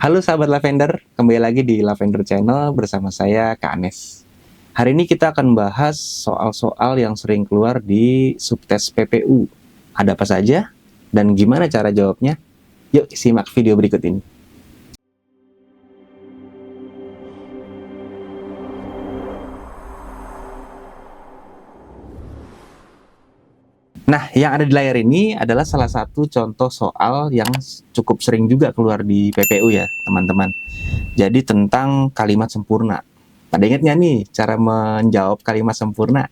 Halo sahabat Lavender, kembali lagi di Lavender Channel bersama saya Kak Anes. Hari ini kita akan bahas soal-soal yang sering keluar di subtes PPU. Ada apa saja dan gimana cara jawabnya? Yuk simak video berikut ini. Nah, yang ada di layar ini adalah salah satu contoh soal yang cukup sering juga keluar di PPU ya, teman-teman. Jadi tentang kalimat sempurna. Pada ingat nggak nih cara menjawab kalimat sempurna?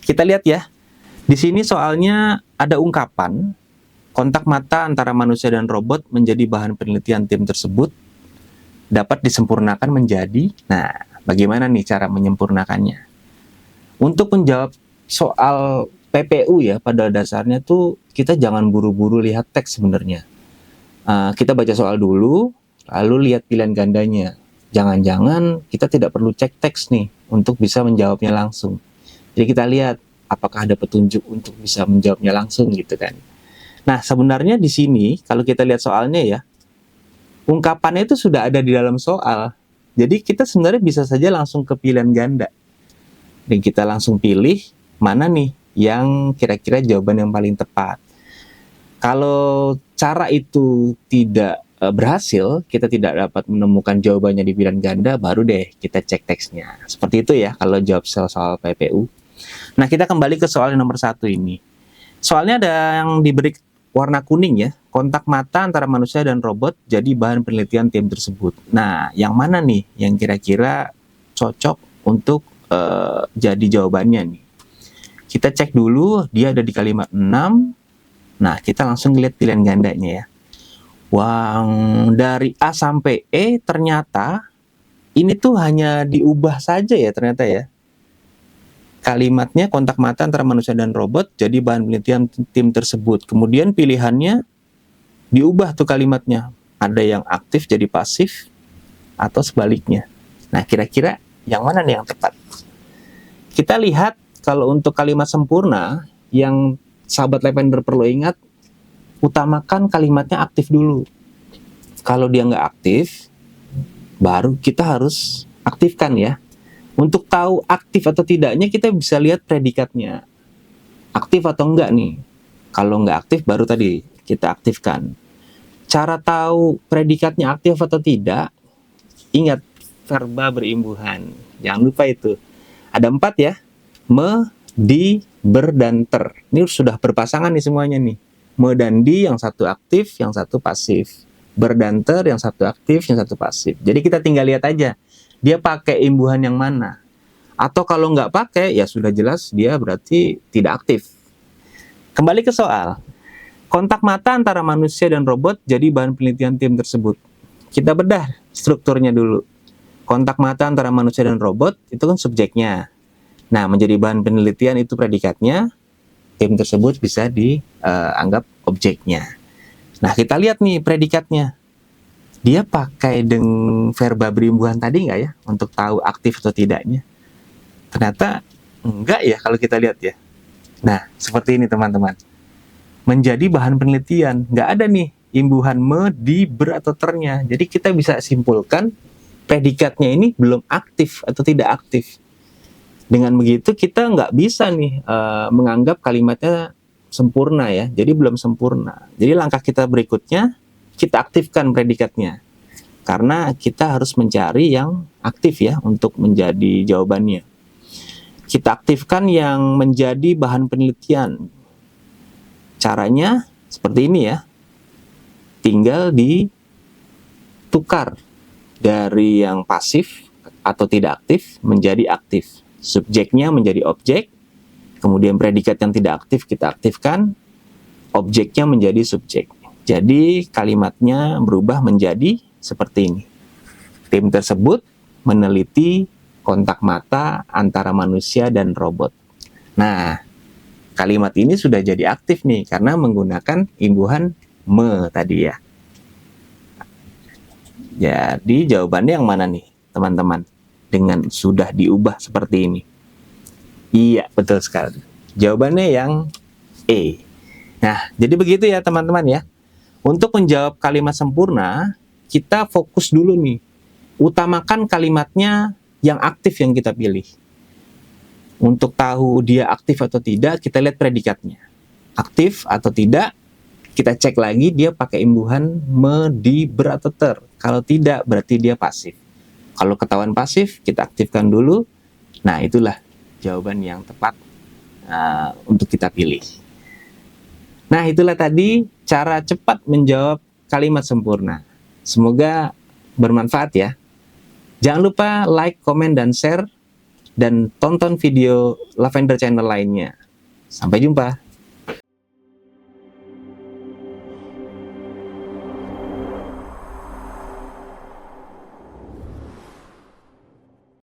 Kita lihat ya. Di sini soalnya ada ungkapan kontak mata antara manusia dan robot menjadi bahan penelitian tim tersebut dapat disempurnakan menjadi. Nah, bagaimana nih cara menyempurnakannya? Untuk menjawab soal PPU ya, pada dasarnya tuh kita jangan buru-buru lihat teks sebenarnya. Kita baca soal dulu, lalu lihat pilihan gandanya. Jangan-jangan kita tidak perlu cek teks nih untuk bisa menjawabnya langsung. Jadi kita lihat apakah ada petunjuk untuk bisa menjawabnya langsung gitu kan. Nah, sebenarnya di sini kalau kita lihat soalnya ya, ungkapannya itu sudah ada di dalam soal. Jadi kita sebenarnya bisa saja langsung ke pilihan ganda. Dan kita langsung pilih mana nih yang kira-kira jawaban yang paling tepat. Kalau cara itu tidak berhasil, kita tidak dapat menemukan jawabannya di pilihan ganda, baru deh kita cek teksnya. Seperti itu ya kalau jawab soal PPU. Nah, kita kembali ke soal nomor 1 ini. Soalnya ada yang diberi warna kuning ya, kontak mata antara manusia dan robot jadi bahan penelitian tim tersebut. Nah, yang mana nih yang kira-kira cocok untuk jadi jawabannya nih? Kita cek dulu, dia ada di kalimat 6. Nah, kita langsung lihat pilihan gandanya ya. Wah, dari A sampai E ternyata ini tuh hanya diubah saja ya ternyata ya. Kalimatnya kontak mata antara manusia dan robot jadi bahan penelitian tim tersebut. Kemudian pilihannya diubah tuh kalimatnya. Ada yang aktif jadi pasif atau sebaliknya. Nah, kira-kira yang mana nih yang tepat? Kita lihat kalau untuk kalimat sempurna yang sahabat Lavender perlu ingat, utamakan kalimatnya aktif dulu. Kalau dia nggak aktif, baru kita harus aktifkan ya. Untuk tahu aktif atau tidaknya, kita bisa lihat predikatnya. Aktif atau enggak nih. Kalau nggak aktif, baru tadi kita aktifkan. Cara tahu predikatnya aktif atau tidak, ingat verba berimbuhan. Jangan lupa itu. Ada 4 ya. Me, di, ber, dan ter. Ini sudah berpasangan nih semuanya nih. Me dan di, yang satu aktif, yang satu pasif. Ber dan ter, yang satu aktif, yang satu pasif. Jadi kita tinggal lihat aja, dia pakai imbuhan yang mana. Atau kalau nggak pakai, ya sudah jelas dia berarti tidak aktif. Kembali ke soal. Kontak mata antara manusia dan robot jadi bahan penelitian tim tersebut. Kita bedah strukturnya dulu. Kontak mata antara manusia dan robot, itu kan subjeknya. Nah, menjadi bahan penelitian itu predikatnya, tim tersebut bisa dianggap objeknya. Nah, kita lihat nih predikatnya. Dia pakai dengan verba berimbuhan tadi nggak ya, untuk tahu aktif atau tidaknya? Ternyata enggak ya kalau kita lihat ya. Nah, seperti ini teman-teman. Menjadi bahan penelitian, nggak ada nih imbuhan me, di, ber, atau ternya. Jadi kita bisa simpulkan predikatnya ini belum aktif atau tidak aktif. Dengan begitu kita nggak bisa nih menganggap kalimatnya sempurna ya. Jadi belum sempurna. Jadi langkah kita berikutnya, kita aktifkan predikatnya. Karena kita harus mencari yang aktif ya untuk menjadi jawabannya. Kita aktifkan yang menjadi bahan penelitian. Caranya seperti ini ya. Tinggal ditukar dari yang pasif atau tidak aktif menjadi aktif. Subjeknya menjadi objek, kemudian predikat yang tidak aktif kita aktifkan, objeknya menjadi subjek. Jadi kalimatnya berubah menjadi seperti ini. Tim tersebut meneliti kontak mata antara manusia dan robot. Nah, kalimat ini sudah jadi aktif nih karena menggunakan imbuhan me tadi ya. Jadi jawabannya yang mana nih, teman-teman? Dengan sudah diubah seperti ini. Iya, betul sekali. Jawabannya yang E. Nah, jadi begitu ya teman-teman ya. Untuk menjawab kalimat sempurna, kita fokus dulu nih. Utamakan kalimatnya yang aktif yang kita pilih. Untuk tahu dia aktif atau tidak, kita lihat predikatnya. Aktif atau tidak, kita cek lagi dia pakai imbuhan me, di, ber, atau ter. Kalau tidak, berarti dia pasif. Kalau ketahuan pasif, kita aktifkan dulu. Nah, itulah jawaban yang tepat untuk kita pilih. Nah, itulah tadi cara cepat menjawab kalimat sempurna. Semoga bermanfaat ya. Jangan lupa like, komen, dan share. Dan tonton video Lavender Channel lainnya. Sampai jumpa.